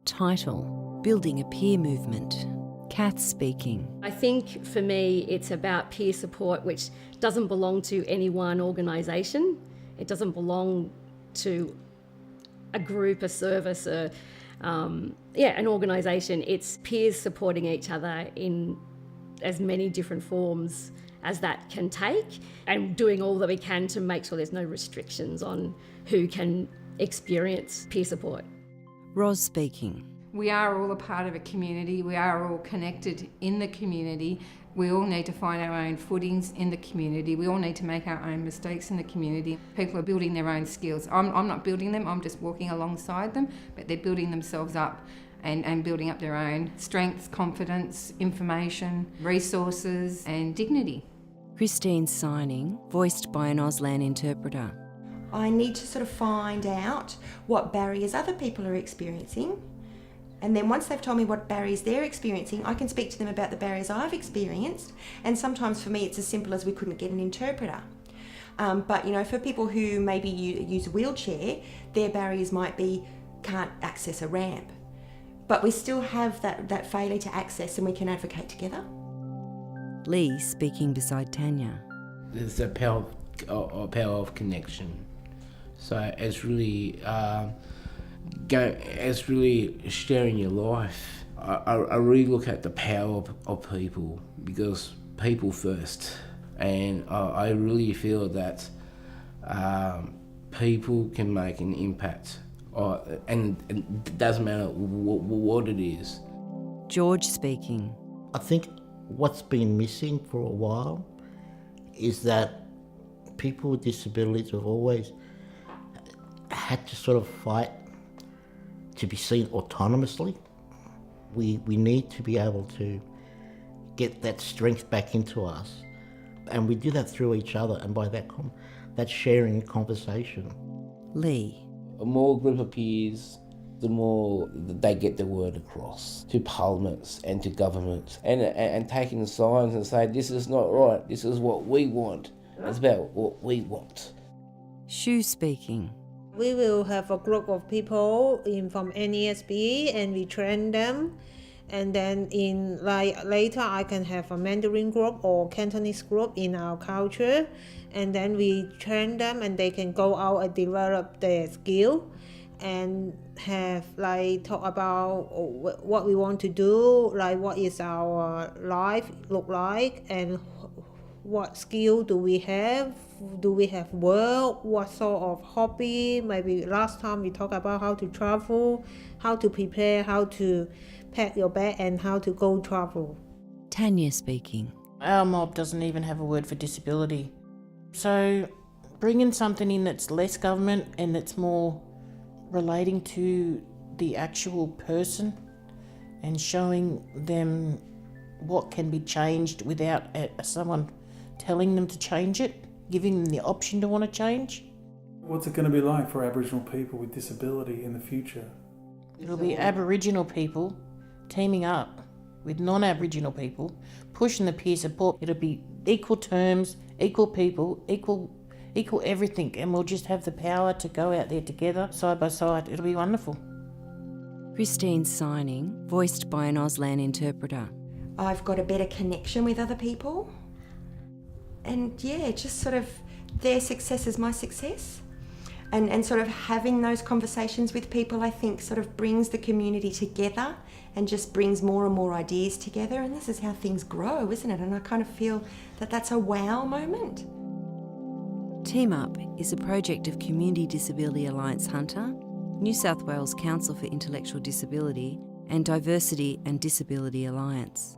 Title: Building a Peer Movement. Kath speaking. I think for me it's about peer support, which doesn't belong to any one organisation. It doesn't belong to a group, a service, an organisation. It's peers supporting each other in as many different forms as that can take, and doing all that we can to make sure there's no restrictions on who can experience peer support. Ros speaking. We are all a part of a community. We are all connected in the community. We all need to find our own footings in the community. We all need to make our own mistakes in the community. People are building their own skills. I'm not building them, I'm just walking alongside them, but they're building themselves up and building up their own strengths, confidence, information, resources and dignity. Christine signing, voiced by an Auslan interpreter. I need to sort of find out what barriers other people are experiencing. And then once they've told me what barriers they're experiencing, I can speak to them about the barriers I've experienced. And sometimes for me, it's as simple as we couldn't get an interpreter. But you know, for people who maybe use a wheelchair, their barriers might be can't access a ramp. But we still have that failure to access, and we can advocate together. Lee speaking beside Tanya. There's a power of connection. So it's really it's really sharing your life. I really look at the power of people, because people first, and I really feel that people can make an impact, and it doesn't matter what it is. George speaking. I think what's been missing for a while is that people with disabilities have always had to sort of fight to be seen autonomously. We need to be able to get that strength back into us, and we do that through each other, and by that sharing and conversation. Lee. A more group of peers, the more they get the word across to parliaments and to governments, and taking signs and say, this is not right, this is what we want. It's about what we want. Shu speaking. We will have a group of people from NESB, and we train them, and then later I can have a Mandarin group or Cantonese group in our culture, and then we train them and they can go out and develop their skill and have talk about what we want to do, what is our life look like, and what skill do we have work, what sort of hobby. Maybe last time we talked about how to travel, how to prepare, how to pack your bag, and how to go travel. Tanya speaking. Our mob doesn't even have a word for disability. So bringing something in that's less government and that's more relating to the actual person and showing them what can be changed without someone telling them to change it, giving them the option to want to change. What's it going to be like for Aboriginal people with disability in the future? It'll be Aboriginal people teaming up with non-Aboriginal people, pushing the peer support. It'll be equal terms, equal people, equal everything, and we'll just have the power to go out there together, side by side. It'll be wonderful. Christine signing, voiced by an Auslan interpreter. I've got a better connection with other people. And just sort of their success is my success. And sort of having those conversations with people, I think, sort of brings the community together and just brings more and more ideas together. And this is how things grow, isn't it? And I kind of feel that that's a wow moment. Team Up is a project of Community Disability Alliance Hunter, New South Wales Council for Intellectual Disability, and Diversity and Disability Alliance.